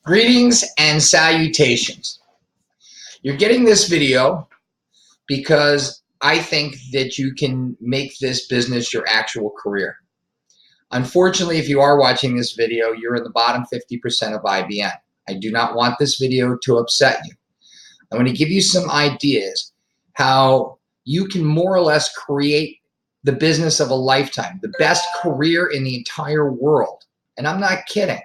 Greetings and salutations. You're getting this video because I think that you can make this business your actual career. Unfortunately, if you are watching this video, you're in the bottom 50% of IBM. I do not want this video to upset you. I'm going to give you some ideas how you can more or less create the business of a lifetime, the best career in the entire world. And I'm not kidding.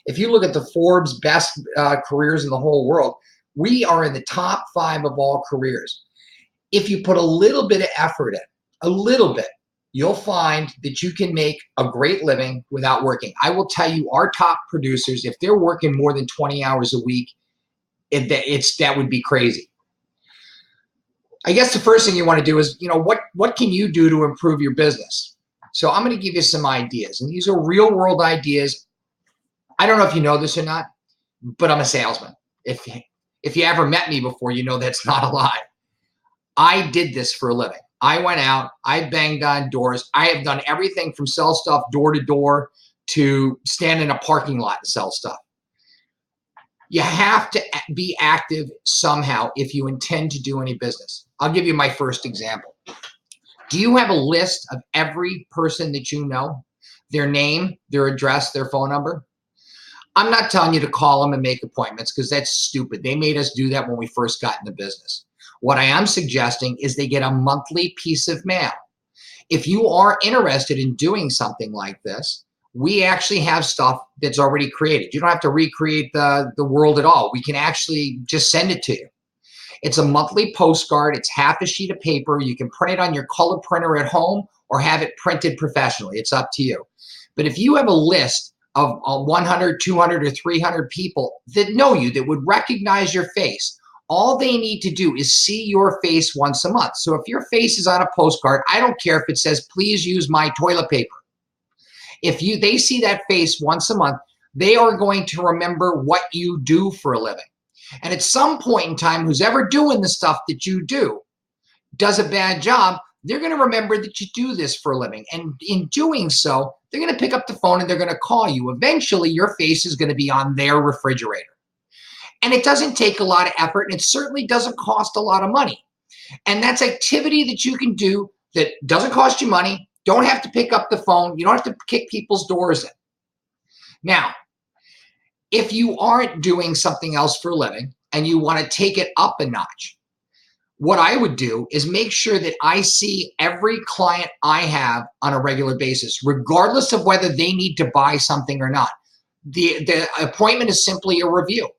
If you look at the Forbes best careers in the whole world, we are in the top 5 of all careers. If you put a little bit of effort in, a little bit, you'll find that you can make a great living without working. I will tell you, our top producers, if they're working more than 20 hours a week, that would be crazy. I guess the first thing you want to do is, what can you do to improve your business? So I'm going to give you some ideas, and these are real world ideas. I don't know if you know this or not, but I'm a salesman. If you ever met me before, you know that's not a lie. I did this for a living. I went out, I banged on doors. I have done everything from sell stuff door to door to stand in a parking lot and sell stuff. You have to be active somehow if you intend to do any business. I'll give you my first example. Do you have a list of every person that you know? Their name, their address, their phone number? I'm not telling you to call them and make appointments because that's stupid. They made us do that when we first got in the business. What I am suggesting is they get a monthly piece of mail. If you are interested in doing something like this, we actually have stuff that's already created. You don't have to recreate the world at all. We can actually just send it to you. It's a monthly postcard. It's half a sheet of paper. You can print it on your color printer at home or have it printed professionally. It's up to you. But if you have a list of 100, 200, or 300 people that know you, that would recognize your face, all they need to do is see your face once a month. So if your face is on a postcard, I don't care if it says, please use my toilet paper. If they see that face once a month, they are going to remember what you do for a living. And at some point in time, who's ever doing the stuff that you do does a bad job, they're going to remember that you do this for a living. And in doing so, they're going to pick up the phone and they're going to call you. Eventually, your face is going to be on their refrigerator. And it doesn't take a lot of effort, and it certainly doesn't cost a lot of money. And that's activity that you can do that doesn't cost you money, don't have to pick up the phone, you don't have to kick people's doors in. Now, if you aren't doing something else for a living and you want to take it up a notch, what I would do is make sure that I see every client I have on a regular basis, regardless of whether they need to buy something or not. The appointment is simply a review.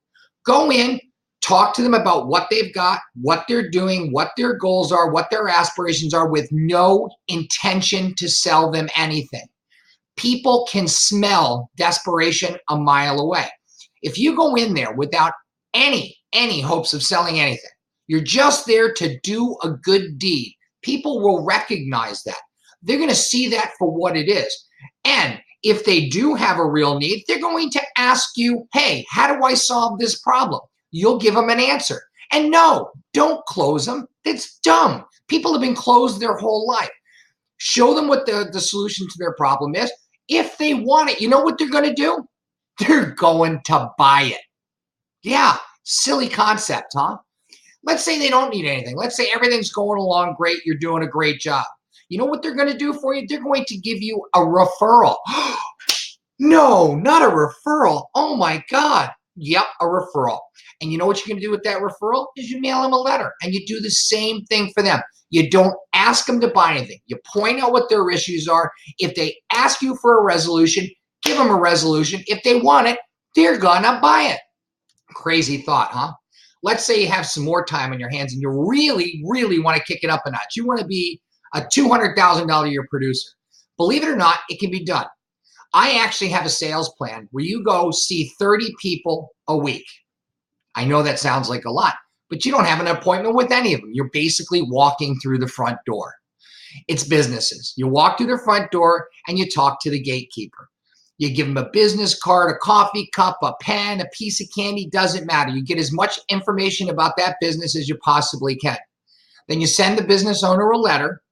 Go in, talk to them about what they've got, what they're doing, what their goals are, what their aspirations are, with no intention to sell them anything. People can smell desperation a mile away. If you go in there without any hopes of selling anything, you're just there to do a good deed, people will recognize that. They're going to see that for what it is. And if they do have a real need, they're going to ask you, hey, how do I solve this problem? You'll give them an answer. And no, don't close them. It's dumb. People have been closed their whole life. Show them what the solution to their problem is. If they want it, you know what they're going to do? They're going to buy it. Yeah, silly concept, huh? Let's say they don't need anything. Let's say everything's going along great. You're doing a great job. You know what they're going to do for you? They're going to give you a referral. No, not a referral. Oh my God. Yep, a referral. And you know what you're going to do with that referral? Is you mail them a letter, and you do the same thing for them. You don't ask them to buy anything. You point out what their issues are. If they ask you for a resolution, give them a resolution. If they want it, they're going to buy it. Crazy thought, huh? Let's say you have some more time on your hands and you really, really want to kick it up a notch. You want to be a $200,000 a year producer. Believe it or not, it can be done. I actually have a sales plan where you go see 30 people a week. I know that sounds like a lot, but you don't have an appointment with any of them. You're basically walking through the front door. It's businesses. You walk through the front door and you talk to the gatekeeper. You give them a business card, a coffee cup, a pen, a piece of candy, doesn't matter. You get as much information about that business as you possibly can. Then you send the business owner a letter.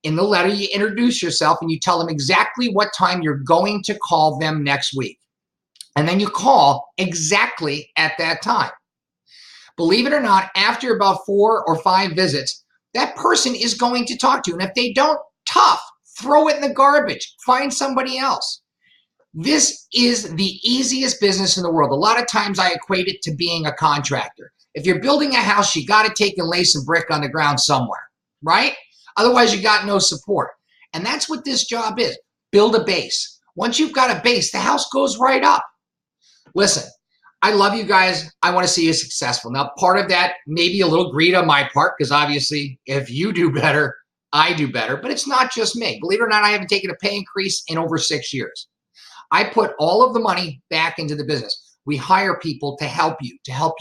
In the letter, you introduce yourself and you tell them exactly what time you're going to call them next week. And then you call exactly at that time. Believe it or not, after about 4 or 5 visits, that person is going to talk to you. And if they don't, tough, throw it in the garbage, find somebody else. This is the easiest business in the world. A lot of times I equate it to being a contractor. If you're building a house, you got to take and lay some brick on the ground somewhere, right? Otherwise, you got no support. And that's what this job is. Build a base. Once you've got a base, the house goes right up. Listen, I love you guys. I want to see you successful. Now, part of that may be a little greed on my part, because obviously if you do better, I do better. But it's not just me. Believe it or not, I haven't taken a pay increase in over 6 years. I put all of the money back into the business. We hire people to help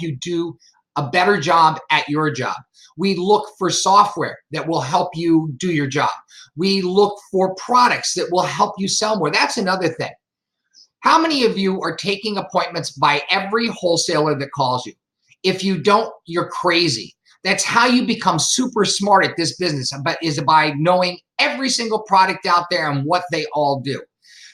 you do a better job at your job. We look for software that will help you do your job. We look for products that will help you sell more. That's another thing. How many of you are taking appointments by every wholesaler that calls you? If you don't, you're crazy. That's how you become super smart at this business, but is by knowing every single product out there and what they all do.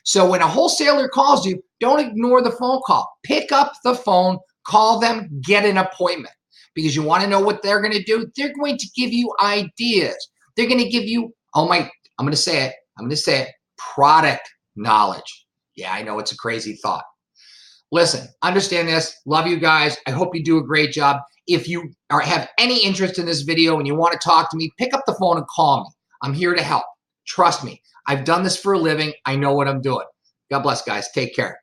So when a wholesaler calls you, don't ignore the phone call. Pick up the phone, call them, get an appointment, because you want to know what they're going to do. They're going to give you ideas. They're going to give you, I'm going to say it, product knowledge. Yeah, I know it's a crazy thought. Listen, understand this. Love you guys. I hope you do a great job. If you have any interest in this video and you want to talk to me, pick up the phone and call me. I'm here to help. Trust me. I've done this for a living. I know what I'm doing. God bless, guys. Take care.